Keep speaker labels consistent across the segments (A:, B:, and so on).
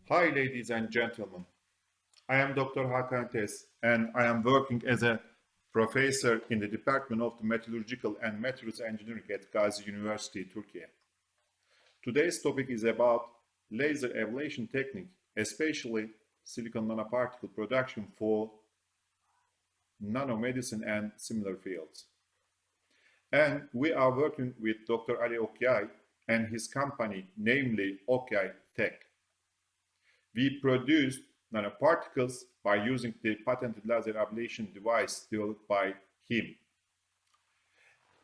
A: Hi, ladies and gentlemen. I am Dr. Hakan Ates, and I am working as a professor in the Department of Metallurgical and Materials Engineering at Gazi University, Turkey. Today's topic is about laser ablation technique, especially silicon nanoparticle production for nanomedicine and similar fields. And we are working with Dr. Ali Okyay and his company, namely OkyayTech. We produced nanoparticles by using the patented laser ablation device developed by him.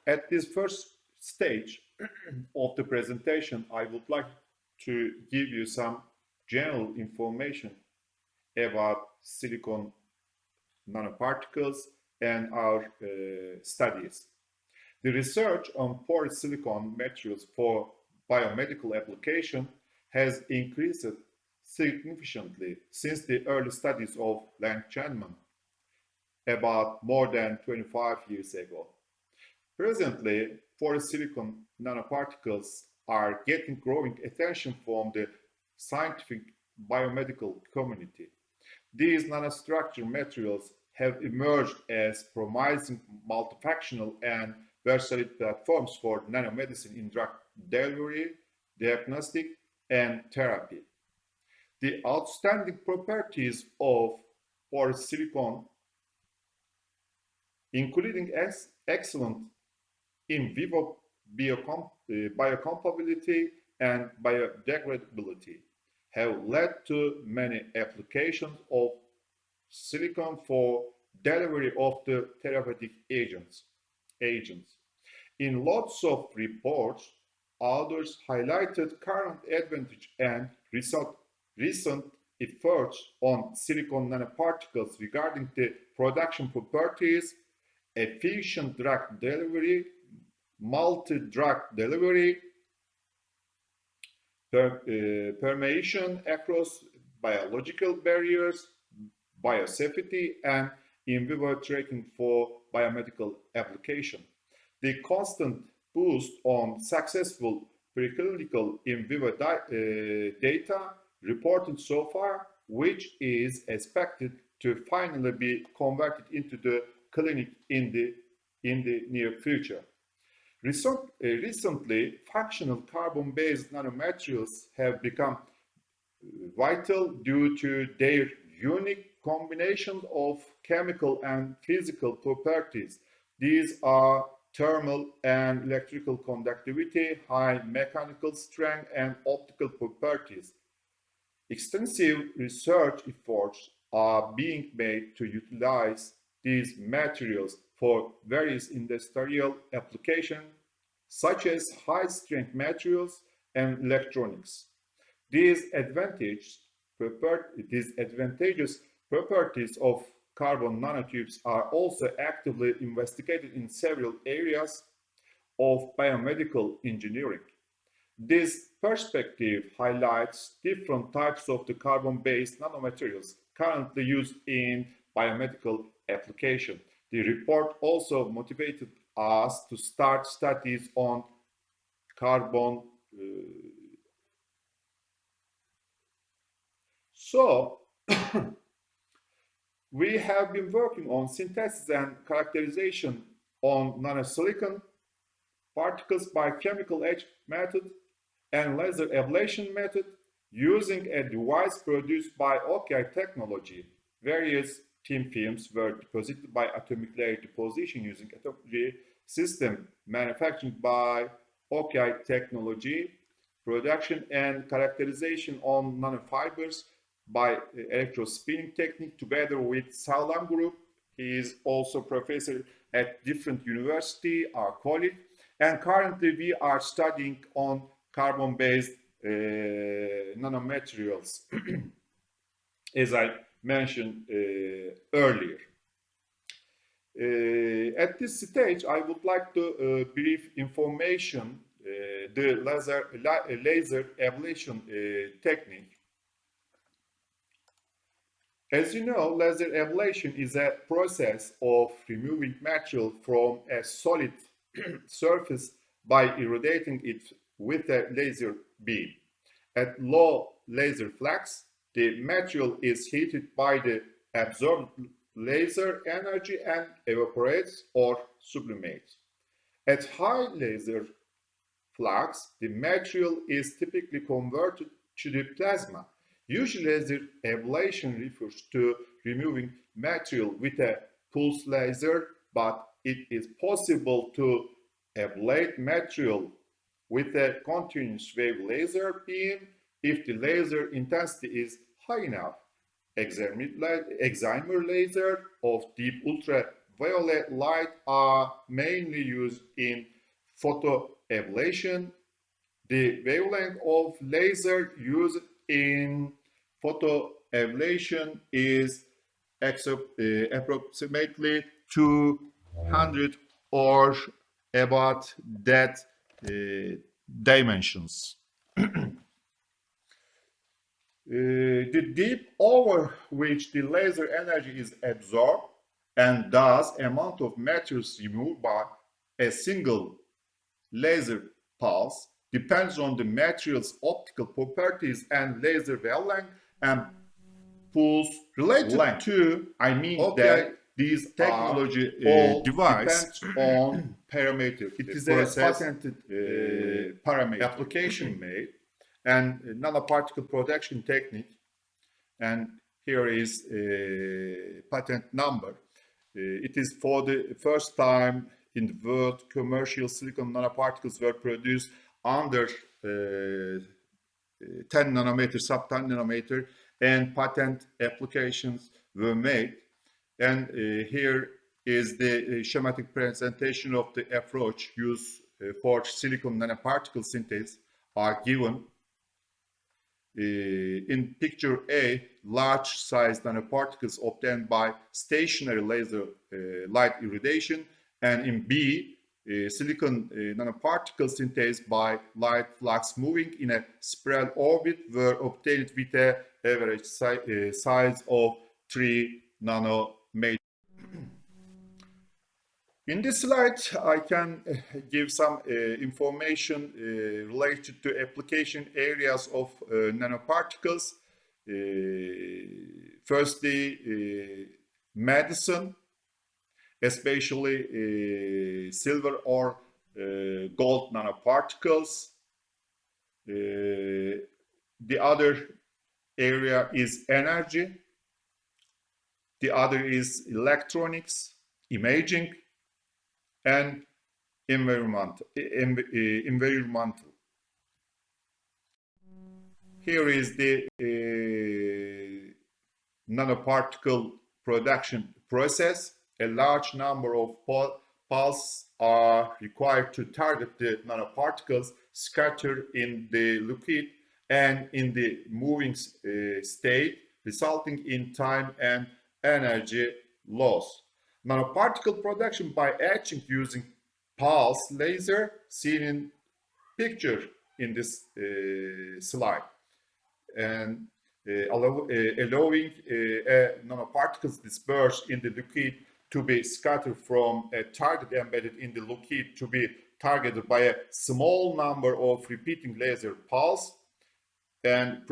A: At this first stage of the presentation, I would like to give you some general information about silicon nanoparticles and our studies. The research on porous silicon materials for biomedical application has increased significantly since the early studies of Langchaman about more than 25 years ago. Presently, porous silicon nanoparticles are getting growing attention from the scientific biomedical community. These nanostructure materials have emerged as promising multifunctional and versatile platforms for nanomedicine in drug delivery, diagnostic, and therapy. The outstanding properties of porous silicon, including excellent in vivo biocompatibility and biodegradability, have led to many applications of silicon for delivery of the therapeutic agents. In lots of reports, authors highlighted current advantage and recent efforts on silicon nanoparticles regarding the production properties, efficient drug delivery, multi-drug delivery, permeation across biological barriers, biosafety, and in vivo tracking for biomedical application. The constant boost on successful preclinical in vivo data reported so far, which is expected to finally be converted into the clinic in the near future. Recently, functional carbon-based nanomaterials have become vital due to their unique combination of chemical and physical properties. These are thermal and electrical conductivity, high mechanical strength, and optical properties. Extensive research efforts are being made to utilize these materials for various industrial applications, such as high-strength materials and electronics. These advantageous properties of carbon nanotubes are also actively investigated in several areas of biomedical engineering. This perspective highlights different types of the carbon-based nanomaterials currently used in biomedical application. The report also motivated us to start studies on carbon. So, we have been working on synthesis and characterization on nanosilicon particles by chemical etch method and laser ablation method using a device produced by OkyayTech technology. Various thin films were deposited by atomic layer deposition using atomic system manufactured by OkyayTech technology, production and characterization on nanofibers by electrospinning technique together with Salam Group. He is also professor at different university, our colleague, and currently we are studying on carbon-based nanomaterials, as I mentioned earlier. At this stage, I would like to brief information the laser ablation technique. As you know, laser ablation is a process of removing material from a solid surface by irradiating it with a laser beam. At low laser flux, the material is heated by the absorbed laser energy and evaporates or sublimates. At high laser flux, the material is typically converted to the plasma. Usually, laser ablation refers to removing material with a pulse laser, but it is possible to ablate material with a continuous wave laser beam if the laser intensity is high enough. Excimer laser of deep ultraviolet light are mainly used in photoablation. The wavelength of laser used in photoablation is approximately 200 or about that dimensions. The deep over which the laser energy is absorbed and thus amount of materials removed by a single laser pulse depends on the material's optical properties and laser wavelength and pulse related length. That these technology depends on parameter. It is a patented parameter application made and nanoparticle production technique, and here is a patent number. It is for the first time in the world commercial silicon nanoparticles were produced under 10 nanometer, sub 10 nanometer, and patent applications were made. And here is the schematic presentation of the approach used for silicon nanoparticle synthesis are given. In picture A, large sized nanoparticles obtained by stationary laser light irradiation, and in B, silicon nanoparticle synthesis by light flux moving in a spiral orbit were obtained with an average size of 3 nanometers. In this slide, I can give some information related to application areas of nanoparticles. Firstly, medicine, especially silver or gold nanoparticles. The other area is energy. The other is electronics, imaging, and environmental. Here is the nanoparticle production process. A large number of pulses are required to target the nanoparticles scattered in the liquid and in the moving state, resulting in time and energy loss. Nanoparticle production by etching using pulse laser, seen in picture in this slide, and allowing nanoparticles dispersed in the liquid to be scattered from a target embedded in the liquid to be targeted by a small number of repeating laser pulses and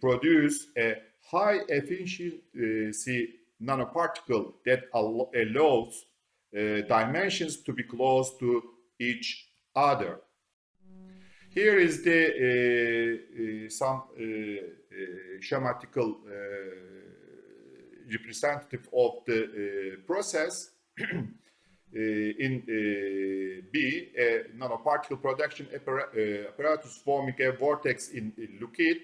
A: produce a high efficiency nanoparticle that allows dimensions to be close to each other. Here is the some schematical representative of the process. In B, a nanoparticle production apparatus forming a vortex in liquid.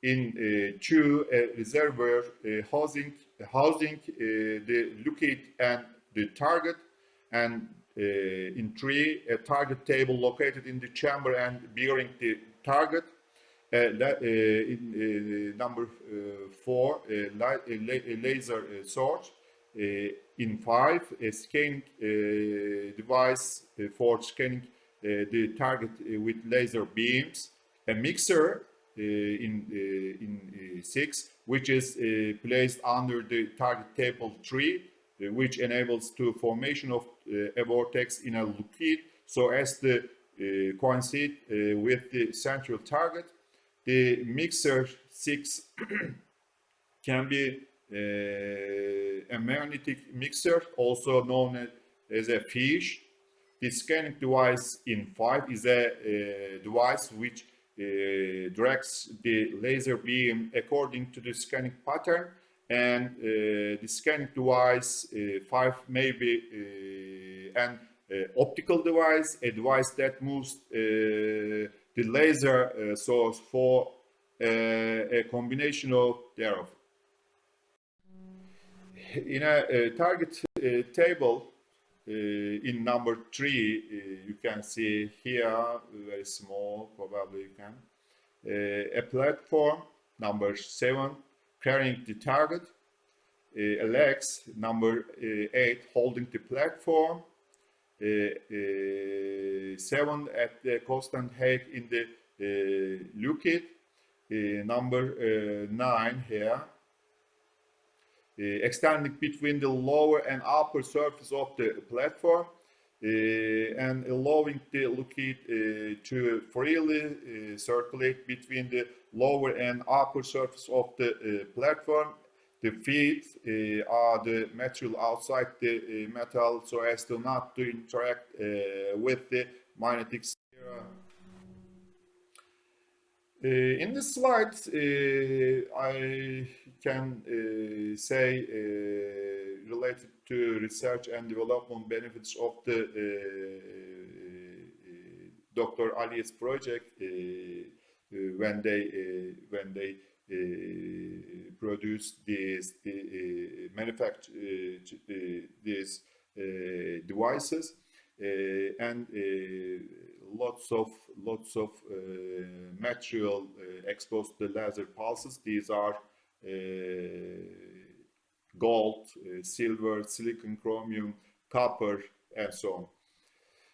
A: In 2, a reservoir housing the liquid and the target, and in 3, a target table located in the chamber and bearing the target. In number 4, a laser source. In 5, a scanning device for scanning the target with laser beams. A mixer in 6, which is placed under the target table 3, which enables the formation of a vortex in a liquid so as to coincide with the central target. The mixer 6 can be a magnetic mixer, also known as a fish. The scanning device in 5 is a device which directs the laser beam according to the scanning pattern, and the scanning device 5 may be an optical device, a device that moves the laser source for a combination of thereof. In a target table, in number 3, you can see here, very small, probably you can, a platform, number 7, carrying the target, a legs, number 8, holding the platform, 7 at the constant height in the liquid, number 9 here, extending between the lower and upper surface of the platform, and allowing the liquid to freely circulate between the lower and upper surface of the platform. The feet are the material outside the metal, so as to not to interact with the magnetic sphere. In this slide, I can say related to research and development benefits of the Dr. Ali's project when they produce these manufacture these devices, and lots of material exposed to laser pulses. These are gold, silver, silicon, chromium, copper, and so on.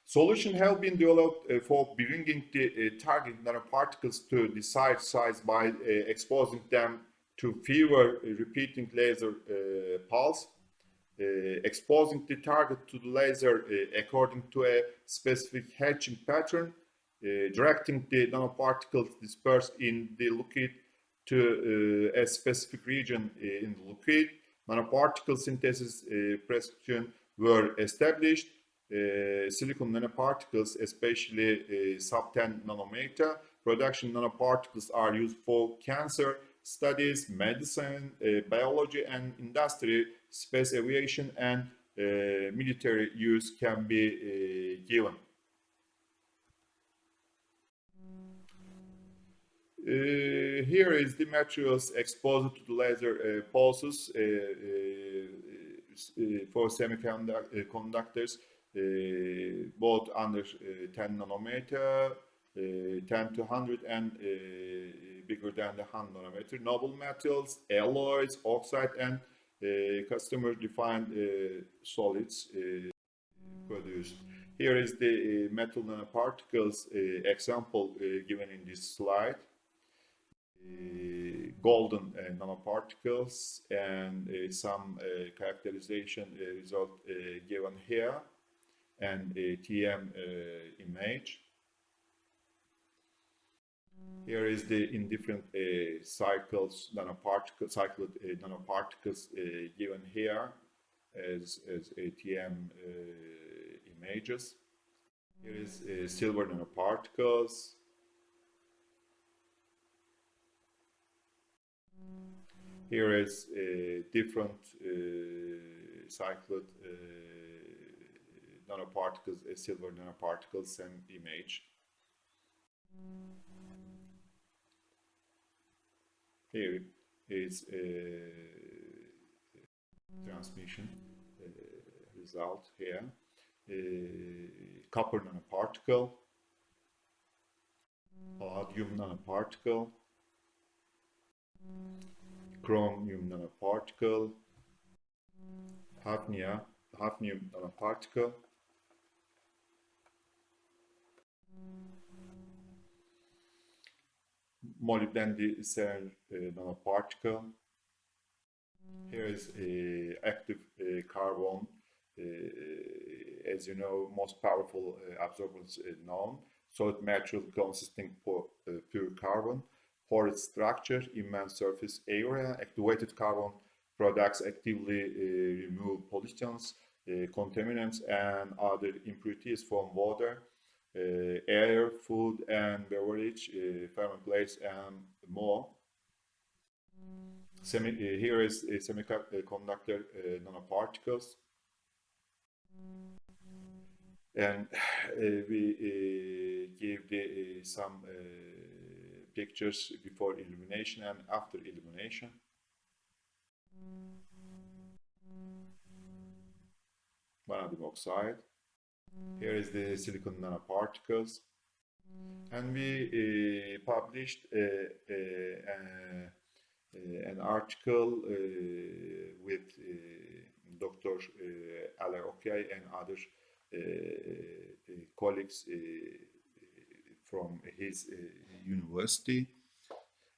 A: Solutions have been developed for bringing the target nanoparticles to desired size by exposing them to fewer repeating laser pulse, exposing the target to the laser according to a specific hatching pattern, directing the nanoparticles dispersed in the liquid to a specific region in the liquid. Nanoparticle synthesis precision were established. Silicon nanoparticles, especially sub-10 nanometer production nanoparticles, are used for cancer studies, medicine, biology and industry. Space aviation and military use can be given. Here is the materials exposed to the laser pulses for semiconductors, both under 10 nanometer, 10 to 100, and bigger than the 100 nanometer. Noble metals, alloys, oxide, and customer-defined solids produced. Here is the metal nanoparticles example given in this slide. Golden nanoparticles, and some characterization result given here, and a TM image. Here is the in different cycles cycled nanoparticles given here as ATM images. Here is silver nanoparticles. Here is different cycled nanoparticles, silver nanoparticles, same image. Here is a transmission result here. Copper nanoparticle, palladium nanoparticle, chromium nanoparticle, hafnium nanoparticle, molybdenum nanoparticle. Here is active carbon. As you know, most powerful absorbers known. Solid material consisting of pure carbon. porous structure, immense surface area. Activated carbon products actively remove pollutants, contaminants, and other impurities from water, air, food and beverage, ferment plates, and more. Here is a semiconductor nanoparticles, and we give some pictures before illumination and after illumination. Vanadium oxide. Here is the silicon nanoparticles, and we published an article with Dr. Ali Okyay and other colleagues from his university.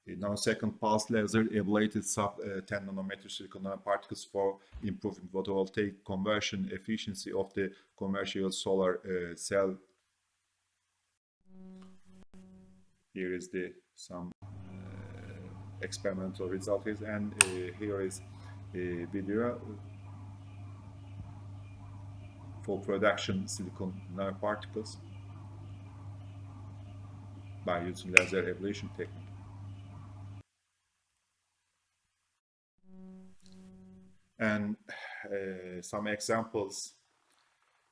A: Nanosecond pulse laser ablated sub 10 nanometer silicon nanoparticles for improving photovoltaic conversion efficiency of the commercial solar cell. Here is some experimental results, and here is a video for production silicon nanoparticles by using laser ablation technique. And some examples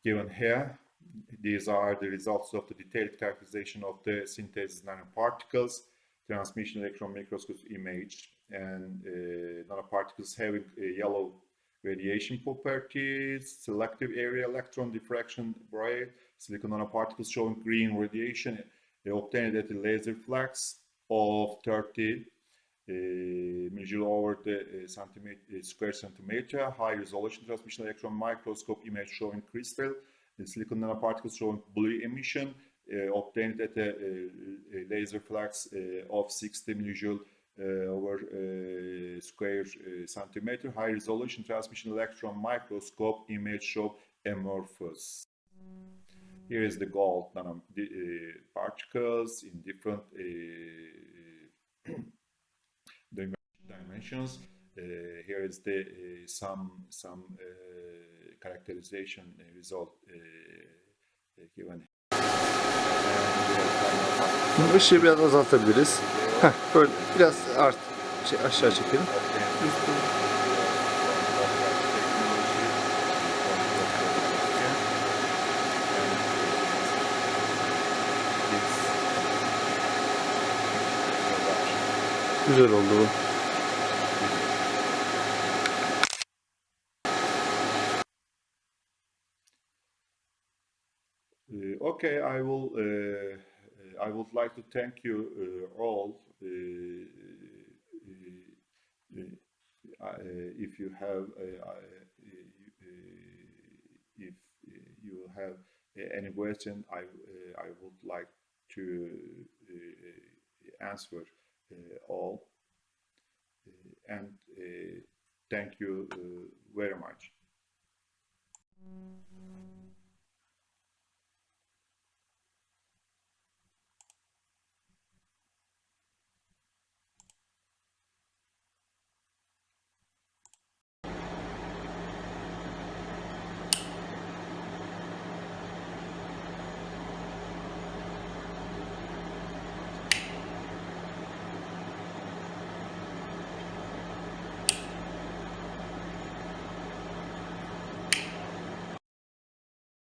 A: given here. These are the results of the detailed characterization of the synthesized nanoparticles, transmission electron microscope image, and nanoparticles having yellow radiation properties, selective area electron diffraction rate, silicon nanoparticles showing green radiation obtained at a laser flux of 30 millijoule over the square centimeter, high resolution transmission electron microscope image showing crystal, the silicon nanoparticles showing blue emission obtained at a laser flux of 60 millijoule over square centimeter, high resolution transmission electron microscope image show amorphous. Here is the gold nanoparticles in different dimensions. Here is some characterization result given.
B: Işığı biraz azaltabiliriz. Böyle biraz aşağı çekelim. Güzel oldu bu.
A: Okay, I would like to thank you all. If you have any question, I would like to answer all, and thank you very much.